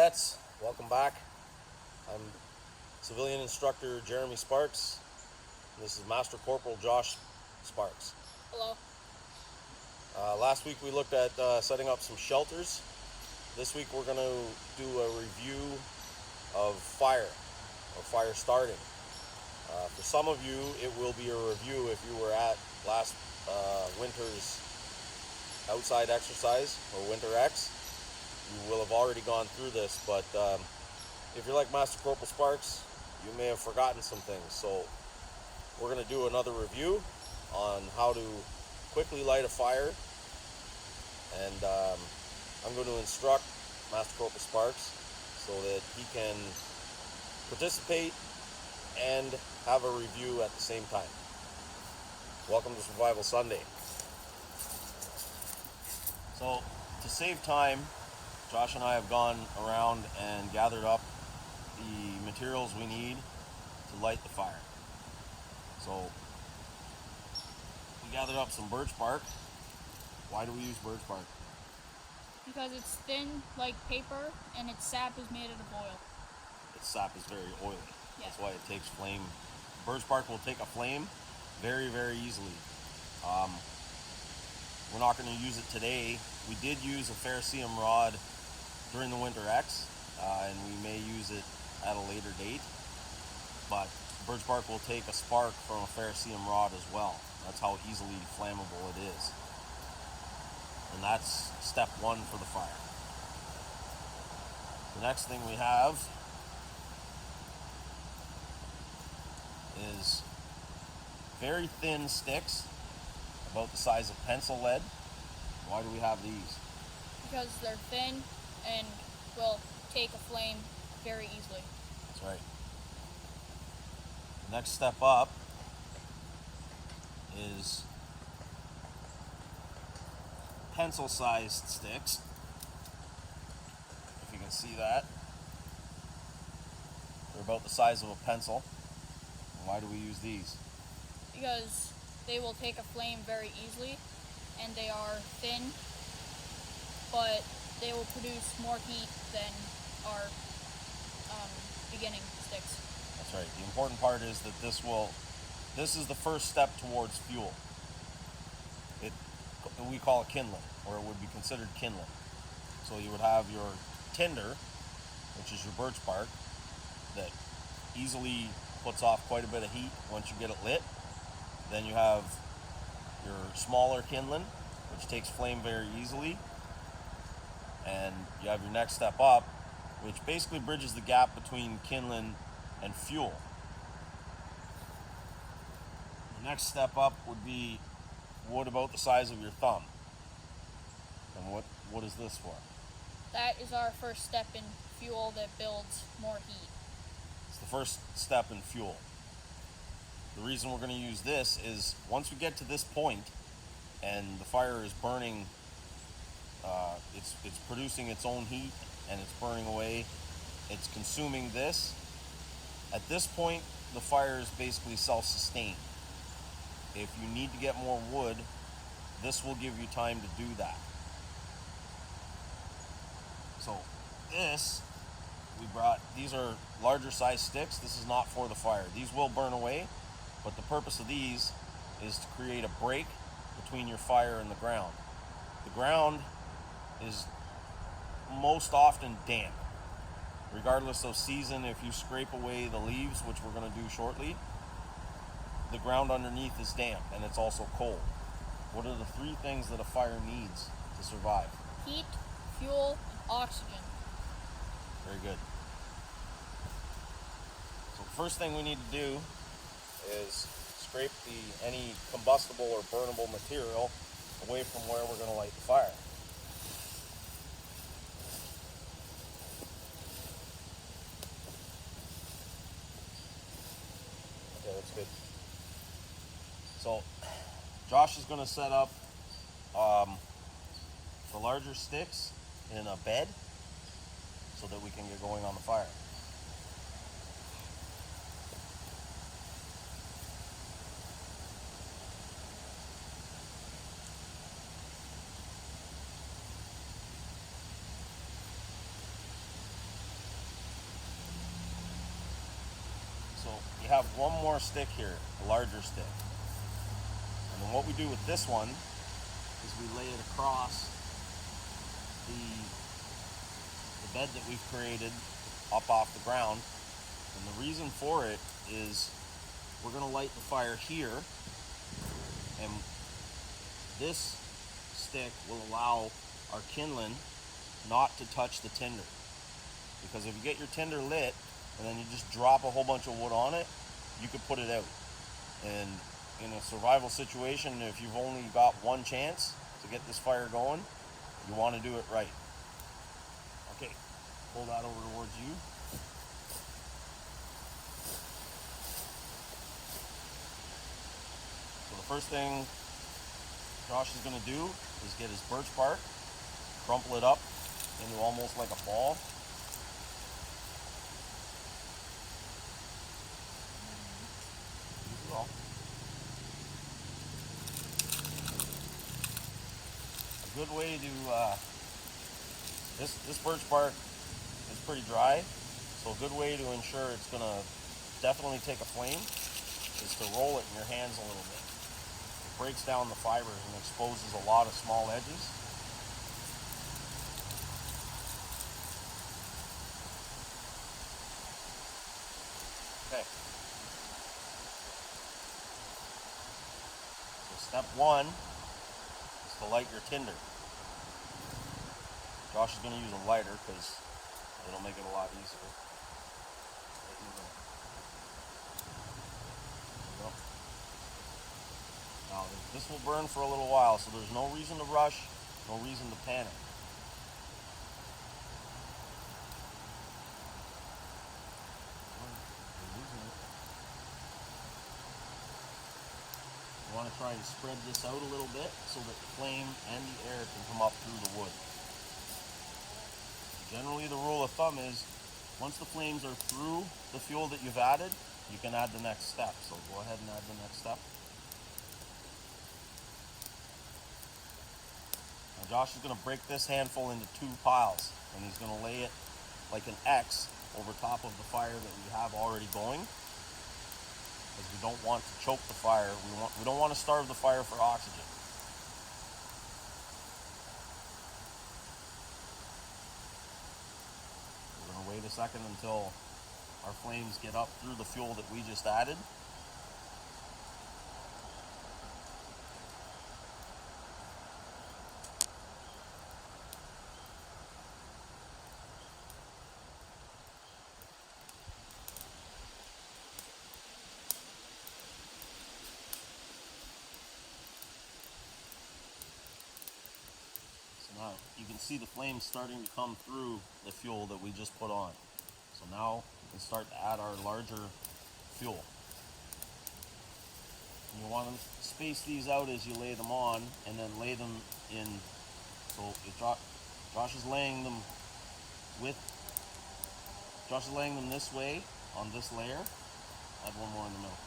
cadets, welcome back. I'm civilian instructor Jeremy Sparks, and this is Master Corporal Josh Sparks. Hello. Last week we looked at setting up some shelters. This week we're going to do a review of fire, or fire starting. For some of you, it will be a review if you were at last winter's outside exercise, or Winter X. You will have already gone through this, but if you're like Master Corporal Sparks, you may have forgotten some things. So we're going to do another review on how to quickly light a fire, and I'm going to instruct Master Corporal Sparks so that he can participate and have a review at the same time. Welcome to Survival Sunday. So, to save time, Josh and I have gone around and gathered up the materials we need to light the fire. So, we gathered up some birch bark. Why do we use birch bark? Because it's thin like paper and its sap is made out of oil. Its sap is very oily. Yeah. That's why it takes flame. Birch bark will take a flame very, very easily. We're not going to use it today. We did use a ferrocerium rod during the Winter X, and we may use it at a later date. But birch bark will take a spark from a ferrocerium rod as well. That's how easily flammable it is. And that's step one for the fire. The next thing we have is very thin sticks, about the size of pencil lead. Why do we have these? Because they're thin and will take a flame very easily. That's right. The next step up is pencil-sized sticks. If you can see that. They're about the size of a pencil. And why do we use these? Because they will take a flame very easily and they are thin, but they will produce more heat than our beginning sticks. That's right. The important part is that this is the first step towards fuel. We call it kindling, or it would be considered kindling. So you would have your tinder, which is your birch bark, that easily puts off quite a bit of heat once you get it lit. Then you have your smaller kindling, which takes flame very easily. And you have your next step up, which basically bridges the gap between kindling and fuel. The next step up would be wood about the size of your thumb. And what is this for? That is our first step in fuel that builds more heat. It's the first step in fuel. The reason we're going to use this is once we get to this point and the fire is burning, it's producing its own heat and it's burning away, it's consuming this. At this point, the fire is basically self-sustained. If you need to get more wood, this will give you time to do that. So these are larger size sticks. This is not for the fire. These will burn away, but the purpose of these is to create a break between your fire and the ground. The ground is most often damp. Regardless of season, if you scrape away the leaves, which we're going to do shortly, the ground underneath is damp and it's also cold. What are the three things that a fire needs to survive? Heat, fuel, and oxygen. Very good. So the first thing we need to do is scrape any combustible or burnable material away from where we're going to light the fire. Okay, that's good. So Josh is going to set up the larger sticks in a bed so that we can get going on the fire. we have one more stick here, a larger stick. And then what we do with this one is we lay it across the bed that we've created up off the ground. And the reason for it is we're going to light the fire here, and this stick will allow our kindling not to touch the tinder. Because if you get your tinder lit and then you just drop a whole bunch of wood on it, you could put it out. And in a survival situation, if you've only got one chance to get this fire going, you want to do it right. Okay, pull that over towards you. So the first thing Josh is going to do is get his birch bark, crumple it up into almost like a ball. A good way to, this birch bark is pretty dry, so a good way to ensure it's going to definitely take a flame is to roll it in your hands a little bit. It breaks down the fibers and exposes a lot of small edges. Okay. So step one is to light your tinder. Josh is going to use a lighter because it'll make it a lot easier. There you go. Now this will burn for a little while, so there's no reason to rush, no reason to panic. You want to try to spread this out a little bit so that the flame and the air can come up through the wood. Generally, the rule of thumb is once the flames are through the fuel that you've added, you can add the next step. So go ahead and add the next step. Now Josh is going to break this handful into two piles, and he's going to lay it like an X over top of the fire that we have already going, because we don't want to choke the fire. We don't want to starve the fire for oxygen. Wait a second until our flames get up through the fuel that we just added. So now you can see the flames starting to come through the fuel that we just put on. So now we can start to add our larger fuel. And you want to space these out as you lay them on, and then lay them in. So if Josh is laying them this way on this layer. Add one more in the middle.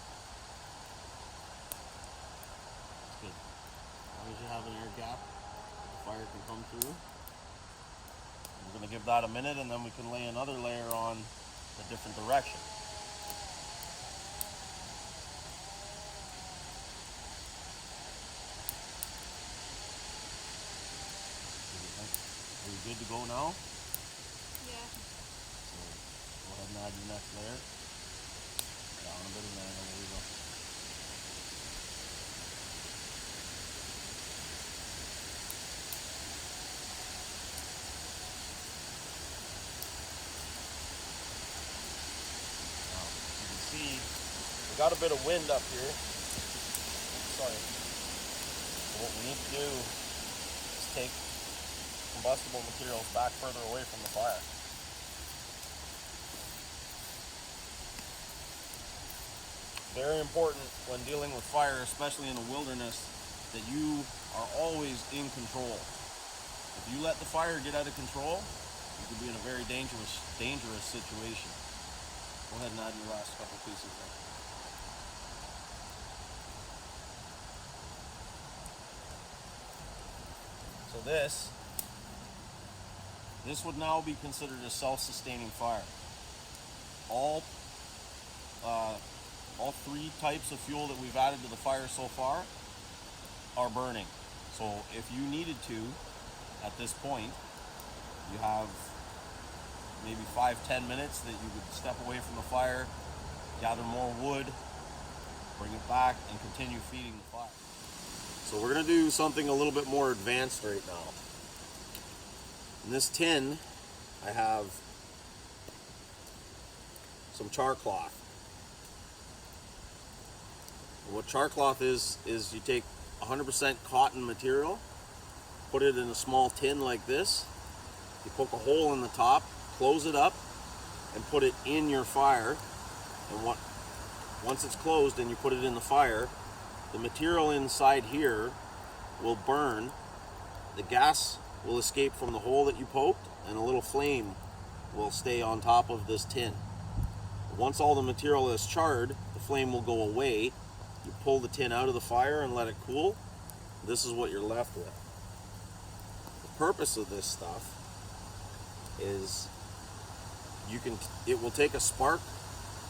That's good. As long as you have an air gap, the fire can come through. We're going to give that a minute, and then we can lay another layer on a different direction. Are you good to go now? Yeah. So go ahead and add your next layer. Down a bit of there, there you go. See, we got a bit of wind up here. Sorry. So what we need to do is take combustible materials back further away from the fire. Very important when dealing with fire, especially in the wilderness, that you are always in control. If you let the fire get out of control, you could be in a very dangerous situation. Go ahead and add your last couple pieces there. So this would now be considered a self-sustaining fire. All all three types of fuel that we've added to the fire so far are burning. So if you needed to, at this point, you have maybe 5-10 minutes that you would step away from the fire, gather more wood, bring it back, and continue feeding the fire. So we're going to do something a little bit more advanced right now. In this tin, I have some char cloth. And what char cloth is you take 100% cotton material, put it in a small tin like this, you poke a hole in the top, close it up, and put it in your fire. And once it's closed and you put it in the fire, the material inside here will burn. The gas will escape from the hole that you poked, and a little flame will stay on top of this tin. Once all the material is charred, the flame will go away. You pull the tin out of the fire and let it cool. This is what you're left with. The purpose of this stuff is it will take a spark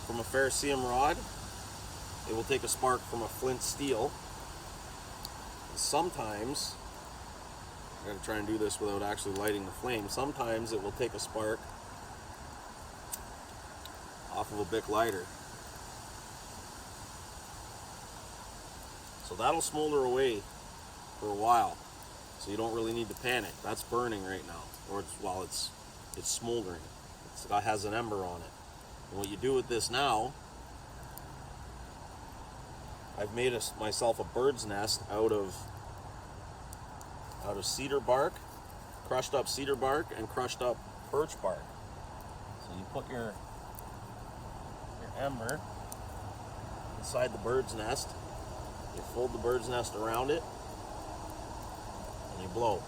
from a ferrocerium rod. It will take a spark from a flint steel. And sometimes, I'm going to try and do this without actually lighting the flame. Sometimes it will take a spark off of a Bic lighter. So that'll smolder away for a while. So you don't really need to panic. That's burning right now, or it's smoldering. It has an ember on it. And what you do with this now, I've made myself a bird's nest out of cedar bark, crushed up cedar bark, and crushed up birch bark. So you put your ember inside the bird's nest, you fold the bird's nest around it, and you blow.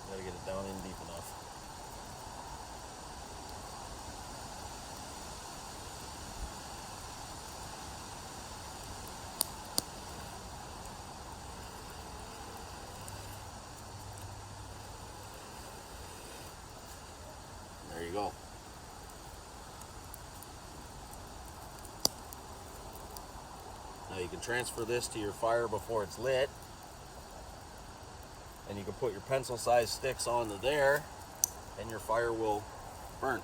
Gotta get it down in deep enough. There you go. Now you can transfer this to your fire before it's lit. And you can put your pencil-sized sticks onto there, and your fire will burn.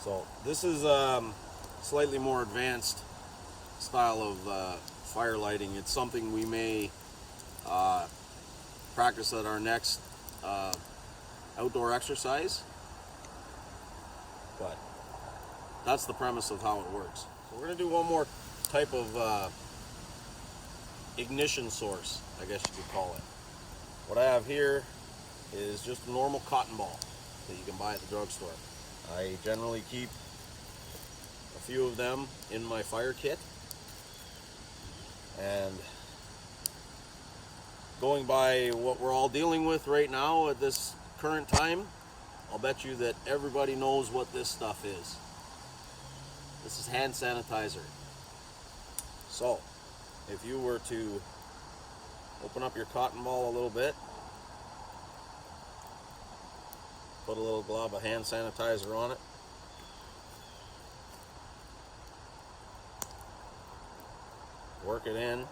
So this is slightly more advanced style of fire lighting. It's something we may practice at our next outdoor exercise, but that's the premise of how it works. So we're going to do one more type of ignition source, I guess you could call it. What I have here is just a normal cotton ball that you can buy at the drugstore. I generally keep a few of them in my fire kit, and going by what we're all dealing with right now at this current time, I'll bet you that everybody knows what this stuff is. This is hand sanitizer. So if you were to open up your cotton ball a little bit, put a little glob of hand sanitizer on it, work it in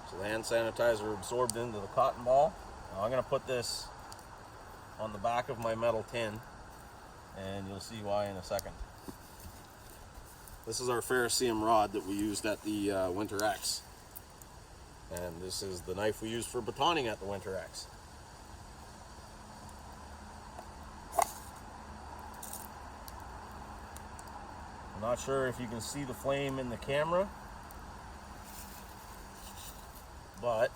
so the hand sanitizer absorbed into the cotton ball. Now I'm going to put this on the back of my metal tin, and you'll see why in a second. This is our ferrocerium rod that we used at the Winter X. And this is the knife we used for batoning at the Winter X. I'm not sure if you can see the flame in the camera, but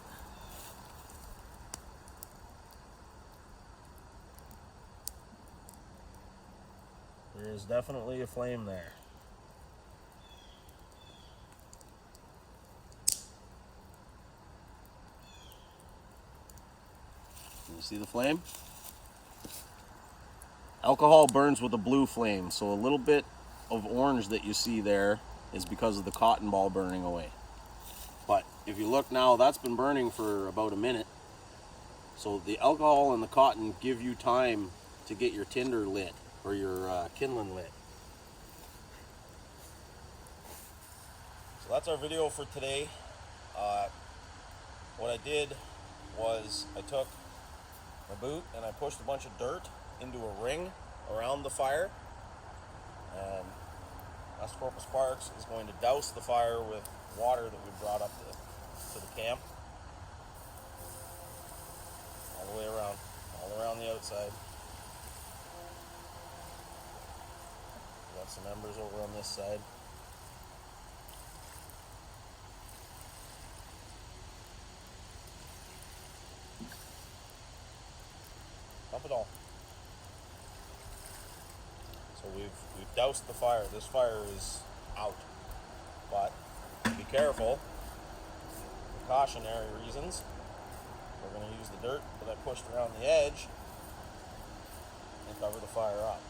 there is definitely a flame there. Can you see the flame? Alcohol burns with a blue flame, so a little bit of orange that you see there is because of the cotton ball burning away. But if you look now, that's been burning for about a minute. So the alcohol and the cotton give you time to get your tinder lit, or your kindling lit. So that's our video for today. What I did was I took my boot and I pushed a bunch of dirt into a ring around the fire, and Master Sparks is going to douse the fire with water that we brought up to the camp, all the way around, all around the outside. Got some embers over on this side. Dump it all. So we've doused the fire. This fire is out, but be careful. For cautionary reasons, we're going to use the dirt that I pushed around the edge and cover the fire up.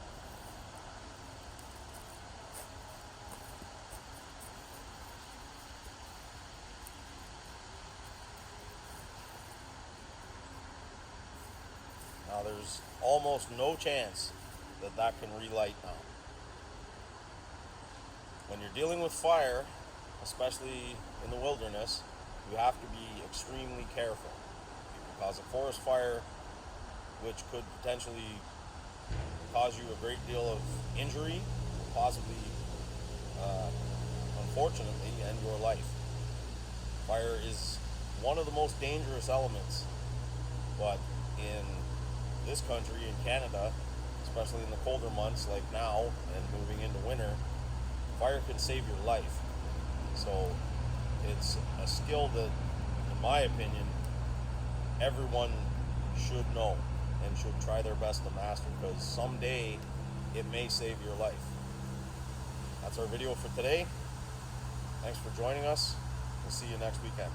Now there's almost no chance that can relight now. When you're dealing with fire, especially in the wilderness, you have to be extremely careful, because a forest fire, which could potentially cause you a great deal of injury, possibly, unfortunately, end your life. Fire is one of the most dangerous elements, but in this country, in Canada, especially in the colder months like now and moving into winter, fire can save your life. So it's a skill that, in my opinion, everyone should know and should try their best to master, because someday it may save your life. That's our video for today. Thanks for joining us. We'll see you next weekend.